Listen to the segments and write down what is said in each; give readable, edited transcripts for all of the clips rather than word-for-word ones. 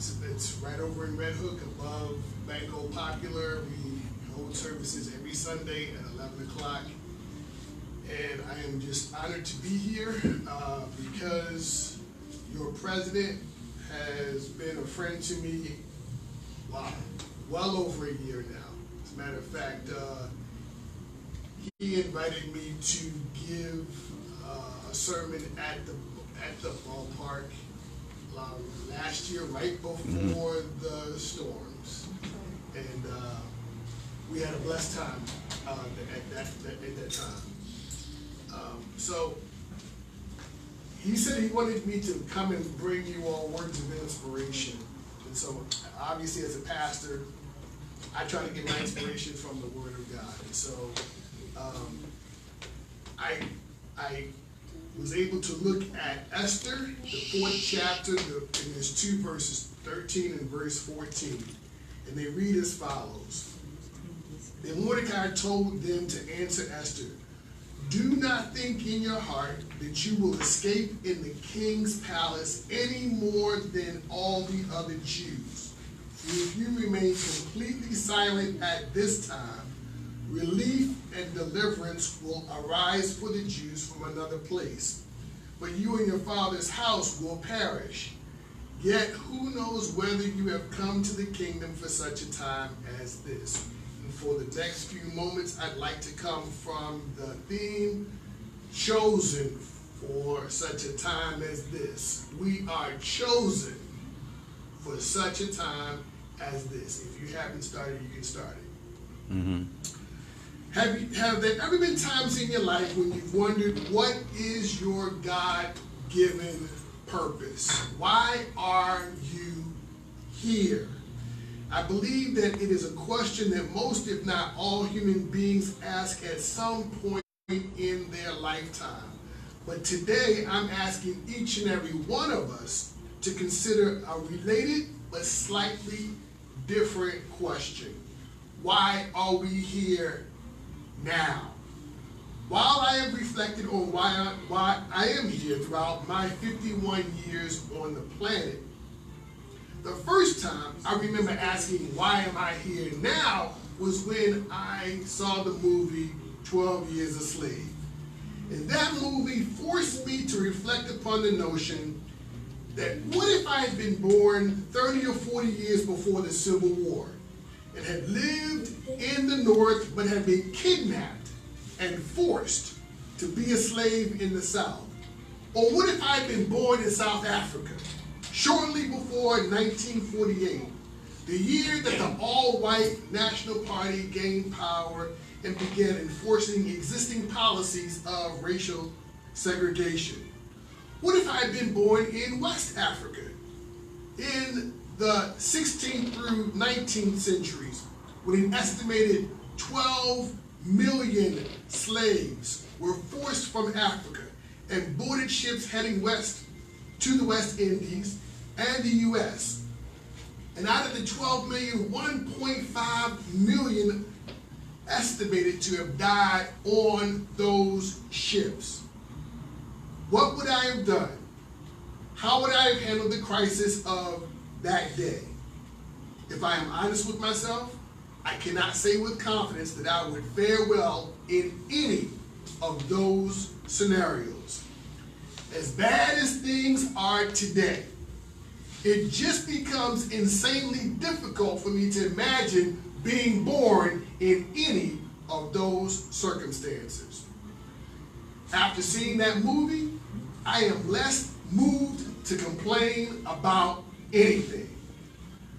It's right over in Red Hook above Banco Popular. We hold services every Sunday at 11 o'clock. And I am just honored to be here because your president has been a friend to me, wow, well over a year now. As a matter of fact, he invited me to give a sermon at the ballpark last year, right before the storms, and we had a blessed time at that time. So he said he wanted me to come and bring you all words of inspiration, and so obviously as a pastor, I try to get my inspiration from the Word of God, and so I was able to look at Esther, the 4th chapter, and there's 2 verses, 13 and verse 14, and they read as follows. Then Mordecai told them to answer Esther, "Do not think in your heart that you will escape in the king's palace any more than all the other Jews. For if you remain completely silent at this time, relief and deliverance will arise for the Jews from another place. But you and your father's house will perish. Yet who knows whether you have come to the kingdom for such a time as this?" And for the next few moments, I'd like to come from the theme, chosen for such a time as this. We are chosen for such a time as this. If you haven't started, you can start it. Mm-hmm. Have there ever been times in your life when you've wondered, what is your God-given purpose? Why are you here? I believe that it is a question that most, if not all, human beings ask at some point in their lifetime. But today, I'm asking each and every one of us to consider a related but slightly different question. Why are we here now? While I have reflected on why I am here throughout my 51 years on the planet, the first time I remember asking, why am I here now, was when I saw the movie 12 Years a Slave. And that movie forced me to reflect upon the notion that what if I had been born 30 or 40 years before the Civil War and had lived in the North but had been kidnapped and forced to be a slave in the South? Or what if I had been born in South Africa shortly before 1948, the year that the all-white National Party gained power and began enforcing existing policies of racial segregation? What if I had been born in West Africa in the 16th through 19th centuries, when an estimated 12 million slaves were forced from Africa and boarded ships heading west to the West Indies and the U.S. And out of the 12 million, 1.5 million estimated to have died on those ships. What would I have done? How would I have handled the crisis of that day? If I am honest with myself, I cannot say with confidence that I would fare well in any of those scenarios. As bad as things are today, it just becomes insanely difficult for me to imagine being born in any of those circumstances. After seeing that movie, I am less moved to complain about anything.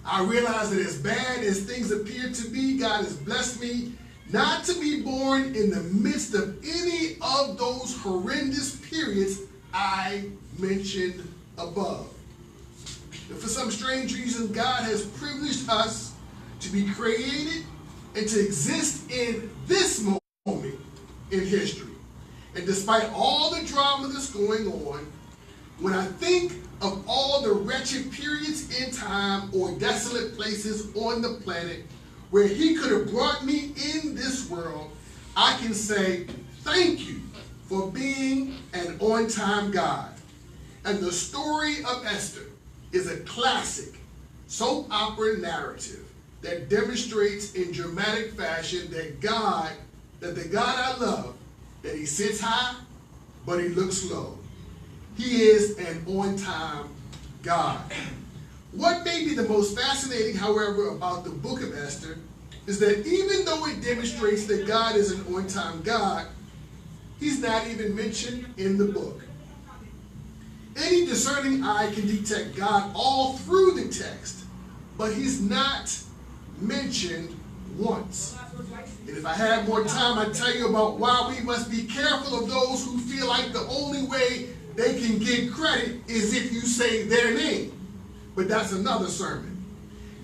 I realize that as bad as things appear to be, God has blessed me not to be born in the midst of any of those horrendous periods I mentioned above. And for some strange reason, God has privileged us to be created and to exist in this moment in history. And despite all the drama that's going on, when I think of all the wretched periods in time or desolate places on the planet where He could have brought me in this world, I can say thank you for being an on-time God. And the story of Esther is a classic soap opera narrative that demonstrates in dramatic fashion that the God I love, that he sits high, but he looks low. He is an on-time God. What may be the most fascinating, however, about the book of Esther is that even though it demonstrates that God is an on-time God, he's not even mentioned in the book. Any discerning eye can detect God all through the text, but he's not mentioned once. And if I had more time, I'd tell you about why we must be careful of those who feel like the only way they can get credit is if you say their name. But that's another sermon.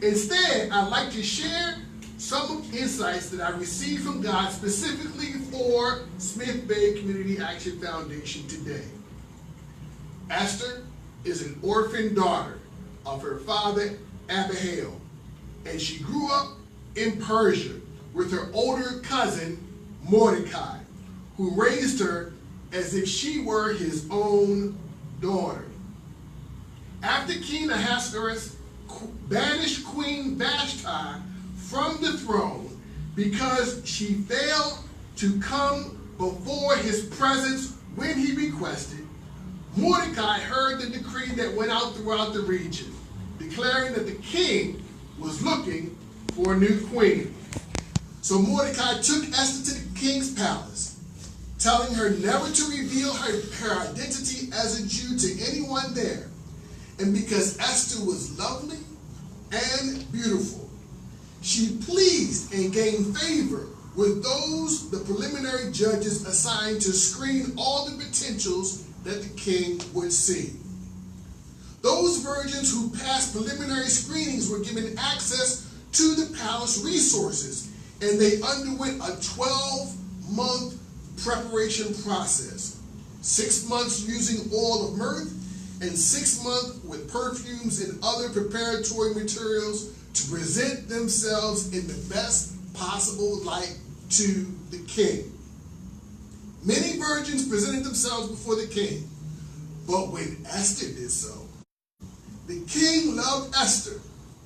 Instead, I'd like to share some insights that I received from God specifically for Smith Bay Community Action Foundation today. Esther is an orphan daughter of her father, Abihail, and she grew up in Persia with her older cousin, Mordecai, who raised her as if she were his own daughter. After King Ahasuerus banished Queen Vashti from the throne because she failed to come before his presence when he requested, Mordecai heard the decree that went out throughout the region, declaring that the king was looking for a new queen. So Mordecai took Esther to the king's palace, telling her never to reveal her identity as a Jew to anyone there. And because Esther was lovely and beautiful, she pleased and gained favor with the preliminary judges assigned to screen all the potentials that the king would see. Those virgins who passed preliminary screenings were given access to the palace resources, and they underwent a 12-month preparation process. 6 months using oil of myrrh, and 6 months with perfumes and other preparatory materials to present themselves in the best possible light to the king. Many virgins presented themselves before the king, but when Esther did so, the king loved Esther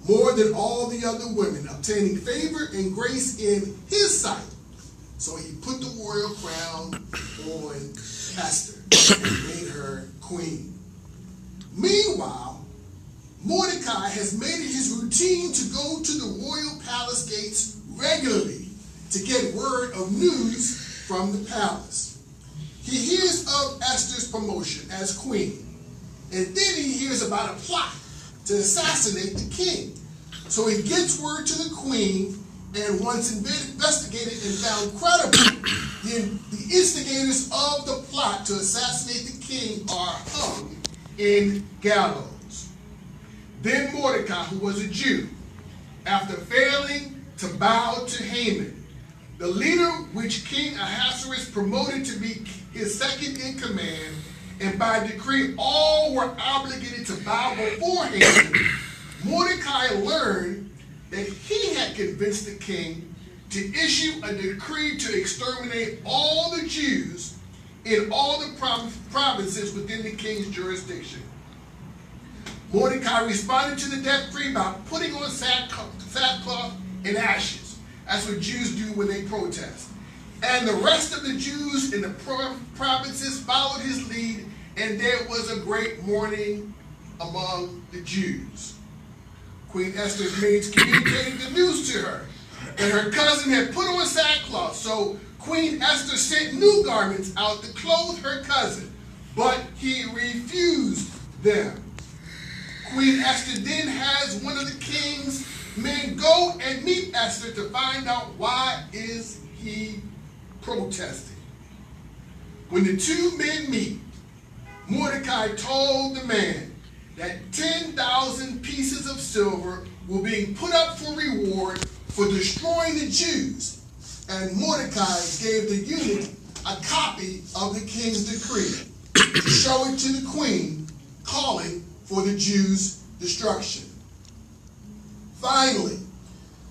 more than all the other women, obtaining favor and grace in his sight. So he put the royal crown on Esther and made her queen. Meanwhile, Mordecai has made it his routine to go to the royal palace gates regularly to get word of news from the palace. He hears of Esther's promotion as queen, and then he hears about a plot to assassinate the king. So he gets word to the queen, and once investigated and found credible, the instigators of the plot to assassinate the king are hung in gallows. Then Mordecai, who was a Jew, after failing to bow to Haman, the leader which King Ahasuerus promoted to be his second in command, and by decree all were obligated to bow before Haman, Mordecai learned that he had convinced the king to issue a decree to exterminate all the Jews in all the provinces within the king's jurisdiction. Mordecai responded to the decree by putting on sackcloth and ashes. That's what Jews do when they protest. And the rest of the Jews in the provinces followed his lead, and there was a great mourning among the Jews. Queen Esther's maids communicated the news to her, and her cousin had put on sackcloth. So Queen Esther sent new garments out to clothe her cousin, but he refused them. Queen Esther then has one of the king's men go and meet Esther to find out why is he protesting. When the two men meet, Mordecai told the man that 10,000 pieces of silver were being put up for reward for destroying the Jews, and Mordecai gave the eunuch a copy of the king's decree to show it to the queen, calling for the Jews' destruction. Finally,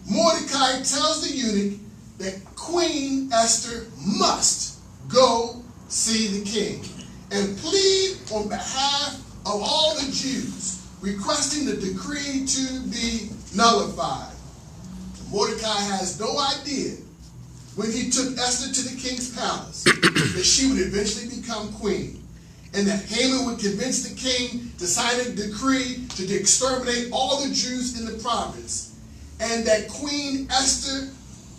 Mordecai tells the eunuch that Queen Esther must go see the king and plead on behalf of all the Jews requesting the decree to be nullified. Mordecai has no idea when he took Esther to the king's palace that she would eventually become queen, and that Haman would convince the king to sign a decree to exterminate all the Jews in the province, and that Queen Esther,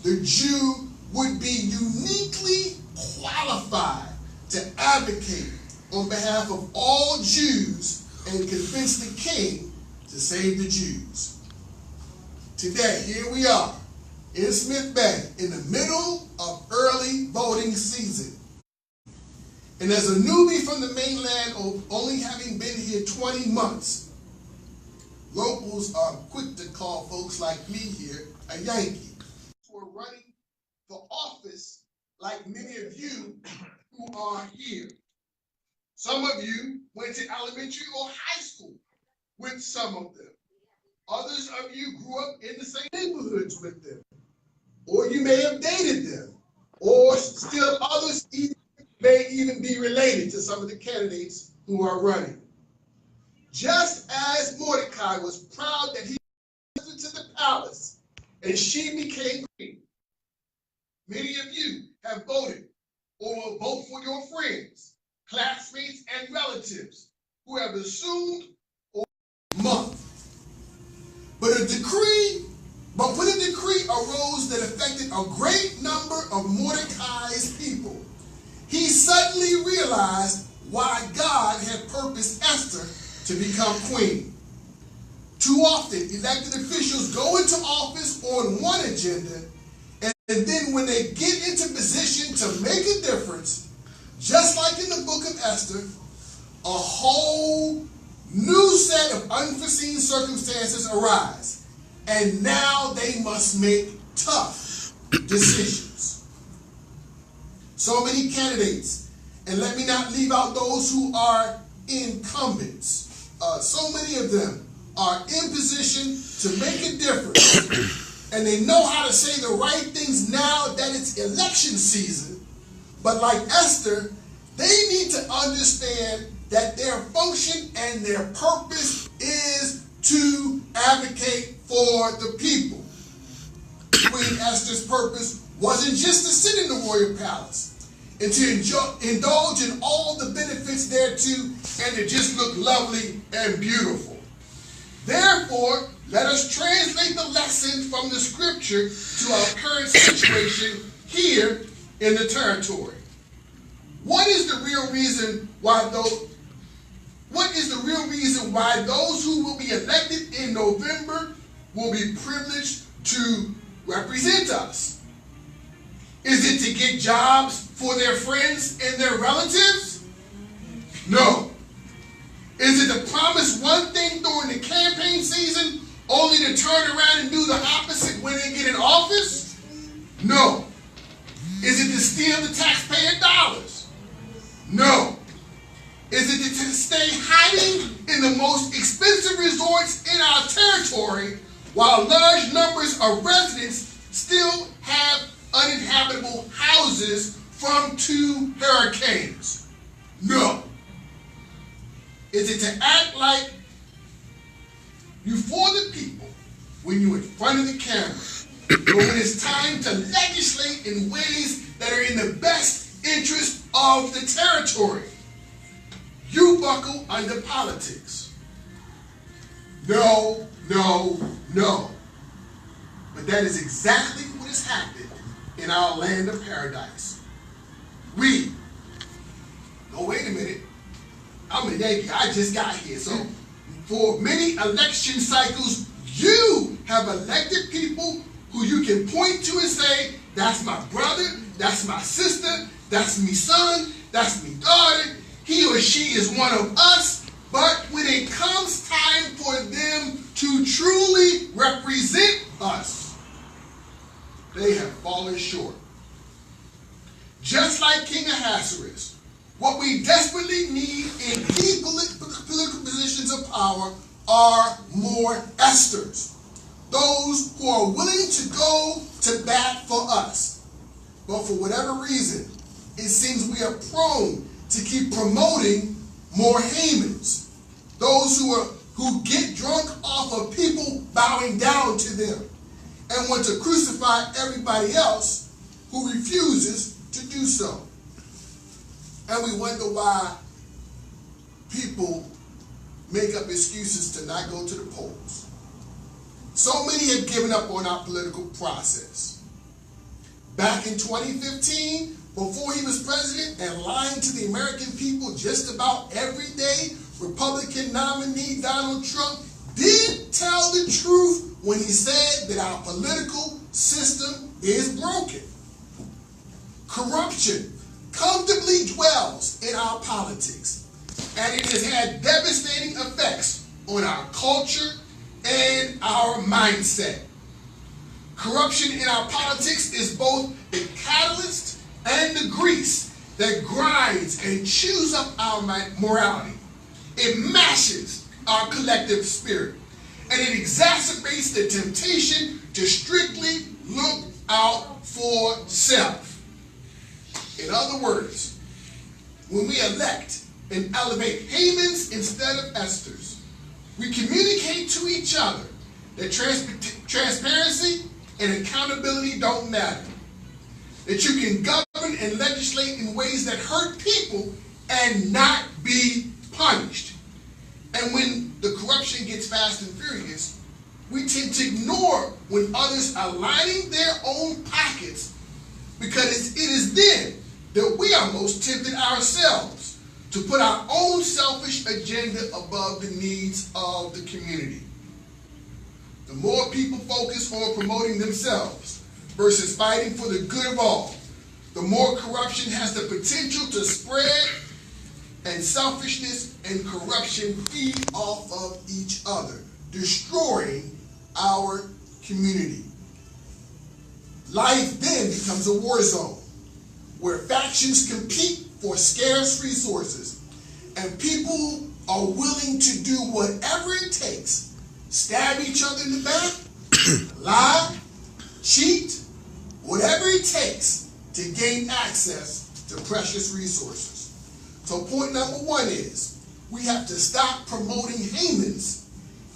the Jew, would be uniquely qualified to advocate on behalf of all Jews and convince the king to save the Jews. Today, here we are in Smith Bay in the middle of early voting season. And as a newbie from the mainland, only having been here 20 months, locals are quick to call folks like me here a Yankee. We're running for office like many of you who are here. Some of you went to elementary or high school with some of them. Others of you grew up in the same neighborhoods with them. Or you may have dated them. Or still others may even be related to some of the candidates who are running. Just as Mordecai was proud that he went to the palace and she became queen, many of you have voted or will vote for your friends, classmates, and relatives who have assumed or month. But when a decree arose that affected a great number of Mordecai's people, he suddenly realized why God had purposed Esther to become queen. Too often, elected officials go into office on one agenda, and then when they get into position to make a difference, just like in the book of Esther, a whole new set of unforeseen circumstances arise, and now they must make tough decisions. So many candidates, and let me not leave out those who are incumbents. So many of them are in position to make a difference, and they know how to say the right things now that it's election season. But like Esther, they need to understand that their function and their purpose is to advocate for the people. Queen Esther's purpose wasn't just to sit in the royal palace and to indulge in all the benefits thereto and to just look lovely and beautiful. Therefore, let us translate the lesson from the scripture to our current situation here in the territory. What is the real reason why those who will be elected in November will be privileged to represent us? Is it to get jobs for their friends and their relatives? No. Is it to promise one thing during the campaign season only to turn around and do the opposite when they get in office? No. Is it to steal the taxpayer dollars? No. Is it to stay hiding in the most expensive resorts in our territory while large numbers of residents still have uninhabitable houses from 2 hurricanes? No. Is it to act like you for the people when you're in front of the camera, but when it's time to legislate in ways that are in the best interest of the territory, you buckle under politics? No, no, no. But that is exactly what has happened in our land of paradise. Wait a minute. I'm a Yankee. I just got here. So for many election cycles, you have elected people who you can point to and say, that's my brother, that's my sister, that's me son, that's me daughter. He or she is one of us. But when it comes time for them to truly represent us, they have fallen short. Just like King Ahasuerus, what we desperately need in key political positions of power are more Esthers, those who are willing to go to bat for us. But for whatever reason, it seems we are prone to keep promoting more Hamans, those who are who get drunk off of people bowing down to them and want to crucify everybody else who refuses to do so. And we wonder why people make up excuses to not go to the polls. So many have given up on our political process. Back in 2015, before he was president and lying to the American people just about every day, Republican nominee Donald Trump did tell the truth when he said that our political system is broken. Corruption comfortably dwells in our politics, and it has had devastating effects on our culture and our mindset. Corruption in our politics is both the catalyst and the grease that grinds and chews up our morality. It mashes our collective spirit, and it exacerbates the temptation to strictly look out for self. In other words, when we elect and elevate Hamans instead of Esthers, we communicate to each other that transparency and accountability don't matter. That you can govern and legislate in ways that hurt people and not be punished. And when the corruption gets fast and furious, we tend to ignore when others are lining their own pockets, because it is then that we are most tempted ourselves to put our own selfish agenda above the needs of the community. The more people focus on promoting themselves versus fighting for the good of all, the more corruption has the potential to spread, and selfishness and corruption feed off of each other, destroying our community. Life then becomes a war zone where factions compete for scarce resources, and people are willing to do whatever it takes. Stab each other in the back, lie, cheat, whatever it takes to gain access to precious resources. So point number one is, we have to stop promoting Hamans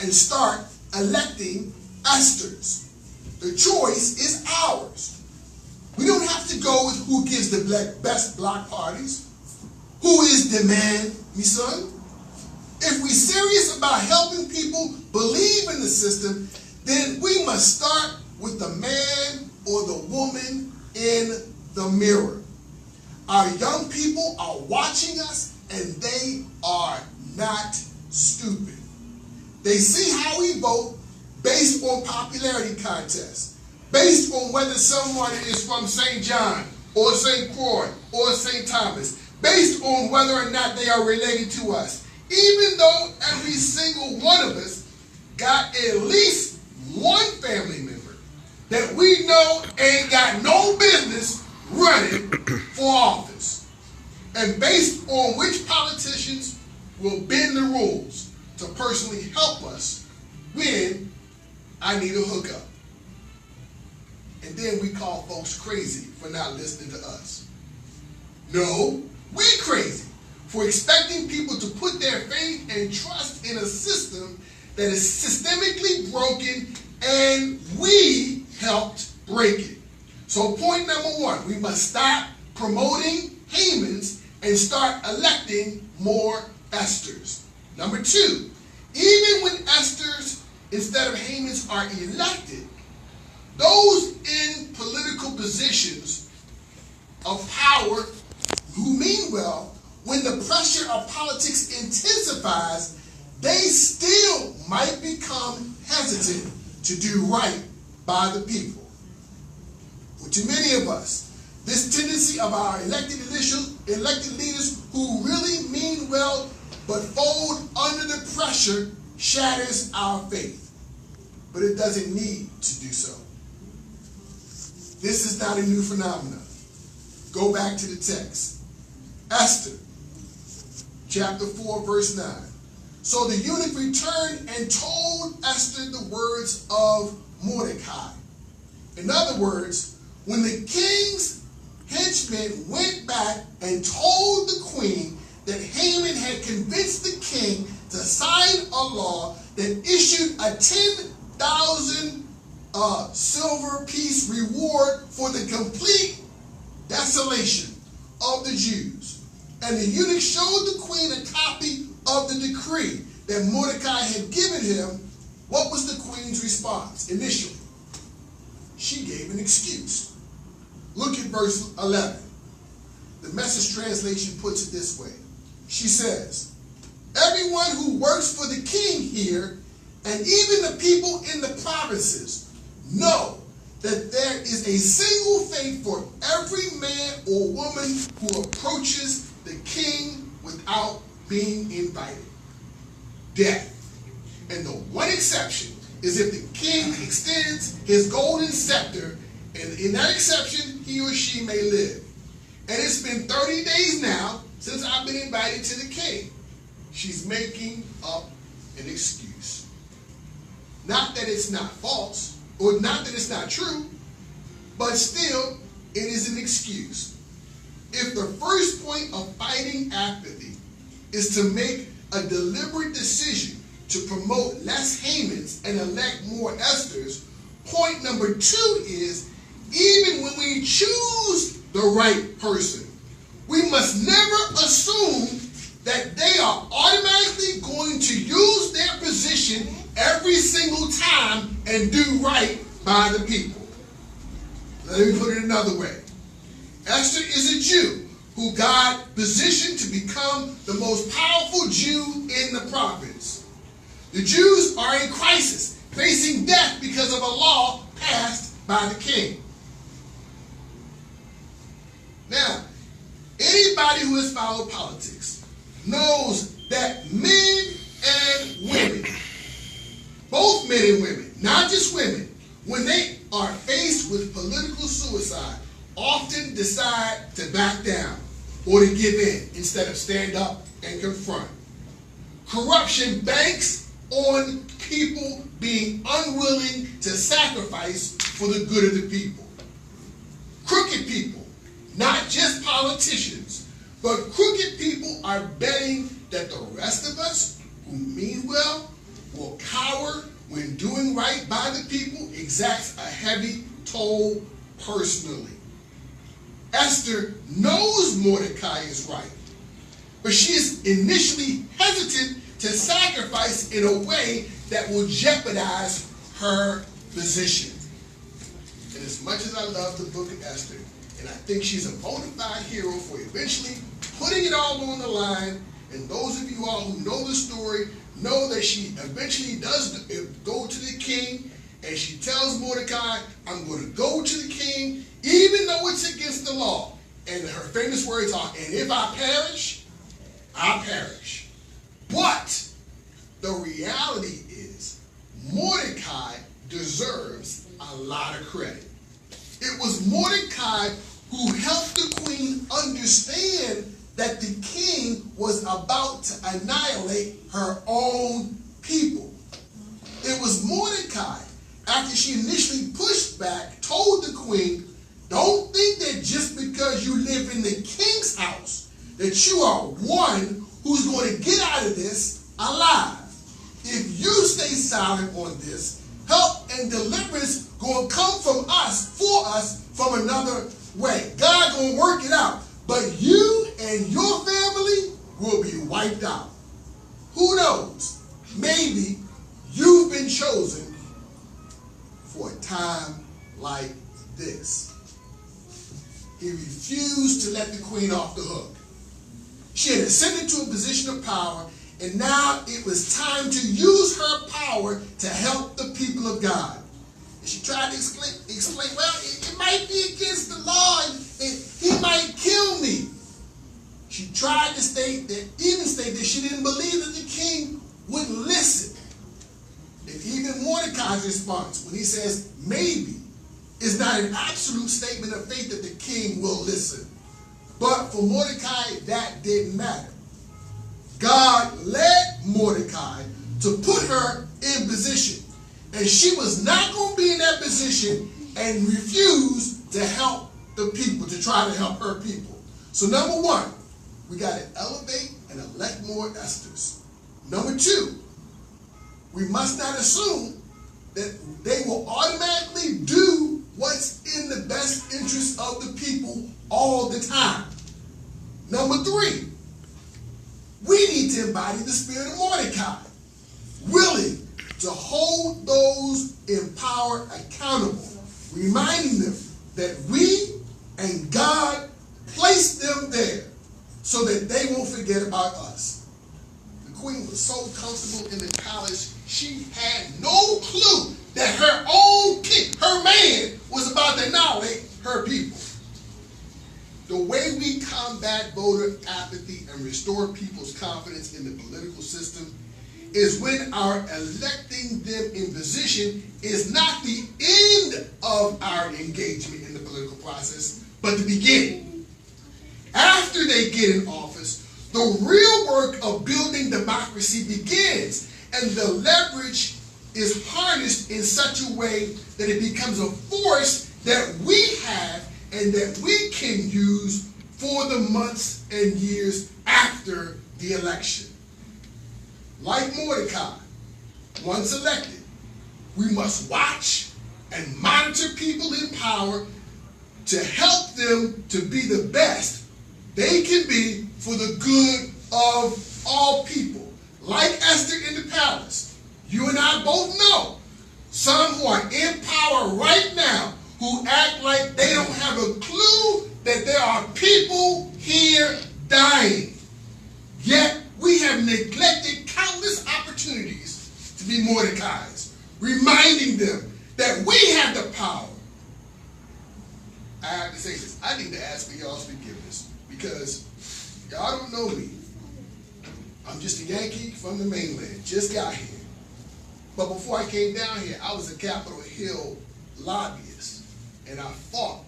and start electing Esthers. The choice is ours. We don't have to go with who gives the best block parties. Who is the man, me son? If we're serious about helping people believe in the system, then we must start with the man or the woman in the mirror. Our young people are watching us, and they are not stupid. They see how we vote based on popularity contests, based on whether someone is from St. John or St. Croix or St. Thomas, based on whether or not they are related to us. Even though every single one of us got at least one family member that we know ain't got no business running for office. And based on which politicians will bend the rules to personally help us when I need a hookup. And then we call folks crazy for not listening to us. No, we crazy for expecting people to put their faith and trust in a system that is systemically broken, and we helped break it. So point number one, we must stop promoting Hamans and start electing more Esthers. Number two, even when Esthers instead of Hamans are elected, those in political positions of power who mean well, when the pressure of politics intensifies, they still might become hesitant to do right by the people. Well, to many of us, this tendency of our elected leaders who really mean well but fold under the pressure shatters our faith. But it doesn't need to do so. This is not a new phenomenon. Go back to the text. Esther, chapter 4, verse 9. So the eunuch returned and told Esther the words of Mordecai. In other words, when the king's henchmen went back and told the queen that Haman had convinced the king to sign a law that issued a 10,000 silver piece reward for the complete desolation of the Jews. And the eunuch showed the queen a copy of the decree that Mordecai had given him. What was the queen's response initially? She gave an excuse. Look at verse 11. The Message translation puts it this way. She says, everyone who works for the king here, and even the people in the provinces, know that there is a single fate for every man or woman who approaches the king without being invited. Death. And the one exception is if the king extends his golden scepter, and in that exception, he or she may live. And it's been 30 days now since I've been invited to the king. She's making up an excuse. Not that it's not false, or not that it's not true, but still, it is an excuse. If the first point of fighting apathy is to make a deliberate decision to promote less Hamans and elect more Esthers, point number 2 is, even when we choose the right person, we must never assume that they are automatically going to use their position every single time and do right by the people. Let me put it another way. Esther is a Jew who God positioned to become the most powerful Jew in the province. The Jews are in crisis, facing death because of a law passed by the king. Now, anybody who has followed politics knows that men and women, both men and women, not just women, when they are faced with political suicide, often decide to back down or to give in instead of stand up and confront. Corruption banks on people being unwilling to sacrifice for the good of the people. Crooked people, not just politicians, but crooked people are betting that the rest of us who mean well will cower when doing right by the people exacts a heavy toll personally. Esther knows Mordecai is right, but she is initially hesitant to sacrifice in a way that will jeopardize her position. And as much as I love the book of Esther, and I think she's a bona fide hero for eventually putting it all on the line, and those of you all who know the story know that she eventually does go to the king, and she tells Mordecai, I'm going to go to the king, even though it's against the law. And her famous words are, and if I perish, I perish. But the reality is, Mordecai deserves a lot of credit. It was Mordecai who helped the queen understand that the king was about to annihilate her own people. It was Mordecai, after she initially pushed back, told the queen, don't think that just because you live in the king's house that you are one who's going to get out of this alive. If you stay silent on this, help and deliverance going to come from us, for us, from another way. God going to work it out. But you and your family will be wiped out. Who knows? Maybe you've been chosen for a time like this. He refused to let the queen off the hook. She had ascended to a position of power, and now it was time to use her power to help the people of God. And she tried to explain, well, it might be against the law, and he might kill me. She tried to state that she didn't believe that the king would listen. And even Mordecai's response, when he says maybe, is not an absolute statement of faith that the king will listen. But for Mordecai, that didn't matter. God led Mordecai to put her in position. And she was not going to be in that position and refuse to help the people, to try to help her people. So number one, we got to elevate and elect more Esthers. Number two, we must not assume that they will automatically do what's in the best interest of the people all the time. Number three, we need to embody the spirit of Mordecai, willing to hold those in power accountable, reminding them that we and God placed them there so that they won't forget about us. The queen was so comfortable in the palace, she had no clue that her own king, her man, was about to annihilate her people. The way we combat voter apathy and restore people's confidence in the political system is when our electing them in position is not the end of our engagement in the political process, but the beginning. After they get in office, the real work of building democracy begins, and the leverage is harnessed in such a way that it becomes a force that we have and that we can use for the months and years after the election. Like Mordecai, once elected, we must watch and monitor people in power to help them to be the best they can be for the good of all people. Like Esther in the palace, you and I both know some who are in power right now who act like they don't have a clue that there are people here dying. Yet we have neglected countless opportunities to be Mordecai's, reminding them that we have the power. I have to say this. I need to ask for y'all's forgiveness because y'all don't know me. I'm just a Yankee from the mainland, just got here. But before I came down here, I was a Capitol Hill lobbyist, and I fought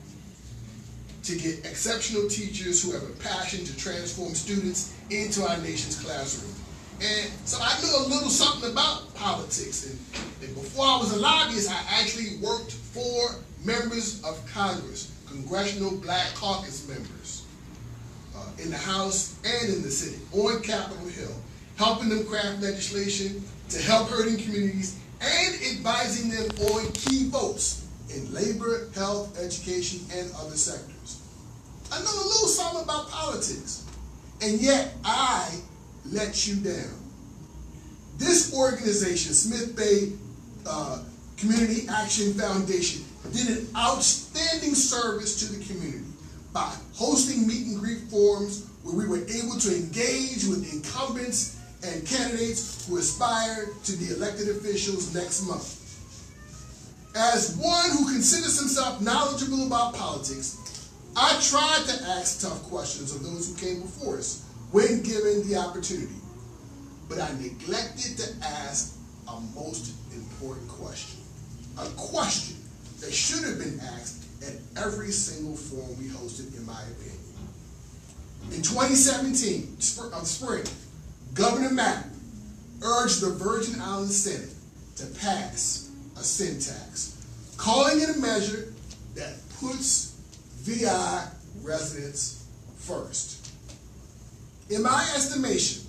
to get exceptional teachers who have a passion to transform students into our nation's classroom. And so I knew a little something about politics. And before I was a lobbyist, I actually worked for members of Congress, Congressional Black Caucus members, in the House and in the Senate, on Capitol Hill, helping them craft legislation to help hurting communities and advising them on key votes in labor, health, education, and other sectors. I know a little something about politics, and yet I let you down. This organization, Smith Bay Community Action Foundation, did an outstanding service to the community by hosting meet and greet forums where we were able to engage with incumbents and candidates who aspire to be elected officials next month. As one who considers himself knowledgeable about politics, I tried to ask tough questions of those who came before us when given the opportunity. But I neglected to ask a most important question. A question that should have been asked at every single forum we hosted, in my opinion. In 2017, spring, Governor Mapp urged the Virgin Islands Senate to pass a sin tax, calling it a measure that puts VI residents first. In my estimation,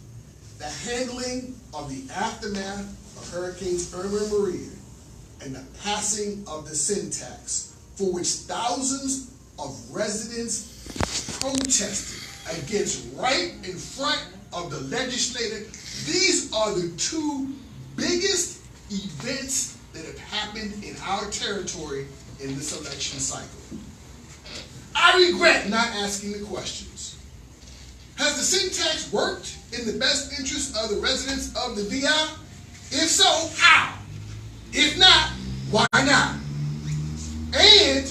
the handling of the aftermath of Hurricanes Irma and Maria and the passing of the sin tax, for which thousands of residents protested against right in front of the legislature, these are the two biggest events that have happened in our territory in this election cycle. I regret not asking the questions. Has the sin tax worked in the best interest of the residents of the VI? If so, how? If not, why not? And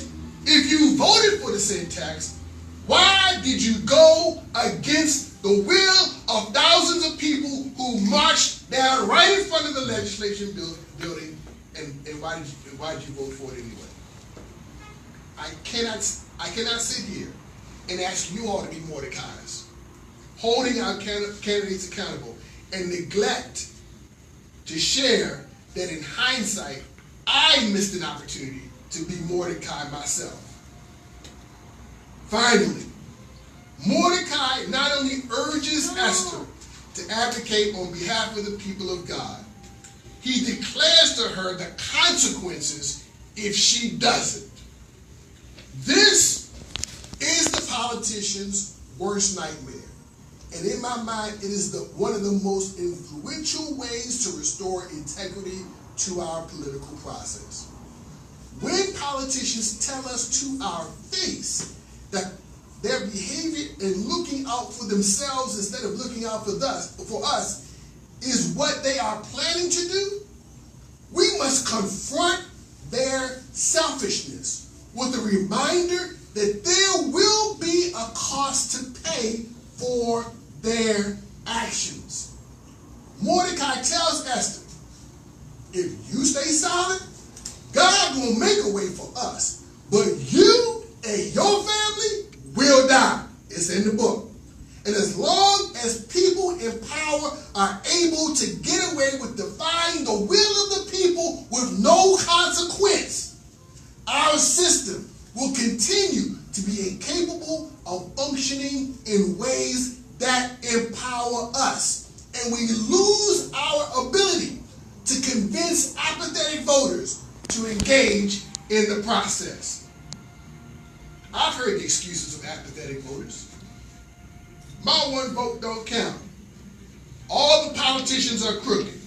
if you voted for the sin tax, why did you go against the will of thousands of people who marched down right in front of the legislation building, and why did you vote for it anyway? I cannot sit here and ask you all to be Mordecai's, holding our candidates accountable, and neglect to share that in hindsight, I missed an opportunity to be Mordecai myself. Finally, Mordecai not only urges Esther to advocate on behalf of the people of God. He declares to her the consequences if she doesn't. This is the politician's worst nightmare. And in my mind, it is one of the most influential ways to restore integrity to our political process. When politicians tell us to our face that their behavior in looking out for themselves instead of looking out for us is what they are planning to do, we must confront their selfishness with a reminder that there will be a cost to pay for their actions. Mordecai tells Esther, if you stay silent, God will make a way for us, but you and your family will die. It's in the book. And as long as people in power are able to get away with defying the will of the people with no consequence, our system will continue to be incapable of functioning in ways that empower us. And we lose our ability to convince apathetic voters to engage in the process. I've heard the excuses of apathetic voters. My one vote don't count. All the politicians are crooked.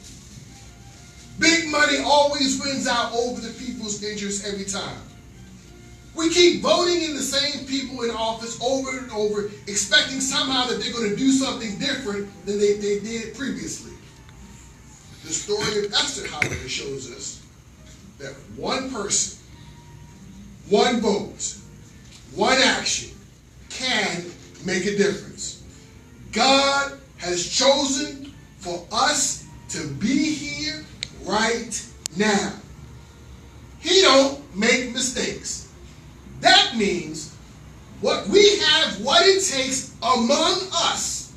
Big money always wins out over the people's interests every time. We keep voting in the same people in office over and over, expecting somehow that they're going to do something different than they did previously. The story of Esther, however, shows us that one person, one vote, one action can make a difference. God has chosen for us to be here right now. He don't make mistakes. That means what it takes among us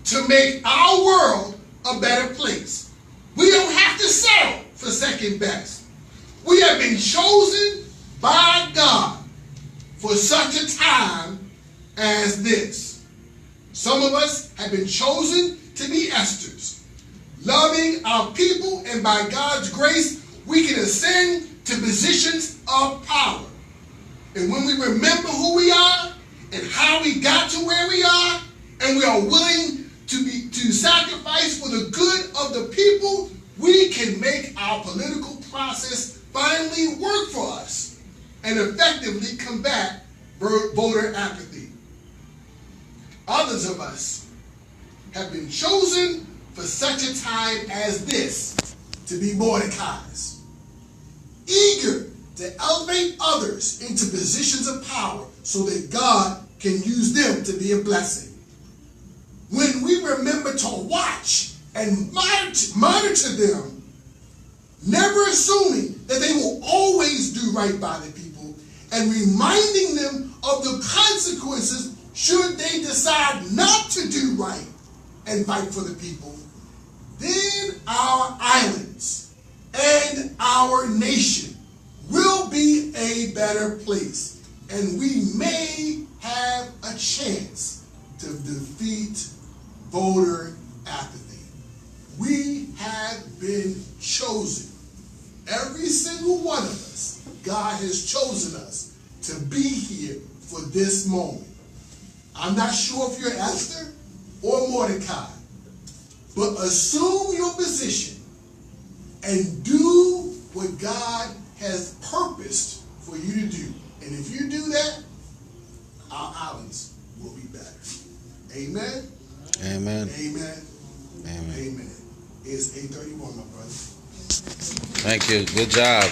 to make our world a better place. We don't have to settle for second best. We have been chosen by God for such a time as this. Some of us have been chosen to be Esthers, loving our people, and by God's grace, we can ascend to positions of power. And when we remember who we are and how we got to where we are, and we are willing to sacrifice for the good of the people, we can make our political process finally work for us and effectively combat voter apathy. Others of us have been chosen for such a time as this to be Mordecais, eager to elevate others into positions of power so that God can use them to be a blessing. When we remember to watch and monitor them, never assuming that they will always do right by the people, and reminding them of the consequences should they decide not to do right and fight for the people, then our islands and our nation will be a better place, and we may have a chance to defeat voter apathy. We have been chosen. Every single one of us, God has chosen us to be here for this moment. I'm not sure if you're Esther or Mordecai, but assume your position and do what God has purposed for you to do. And if you do that, our islands will be better. Amen? Amen. Amen. Amen. Amen. It's 8:31, my brother. Thank you. Good job.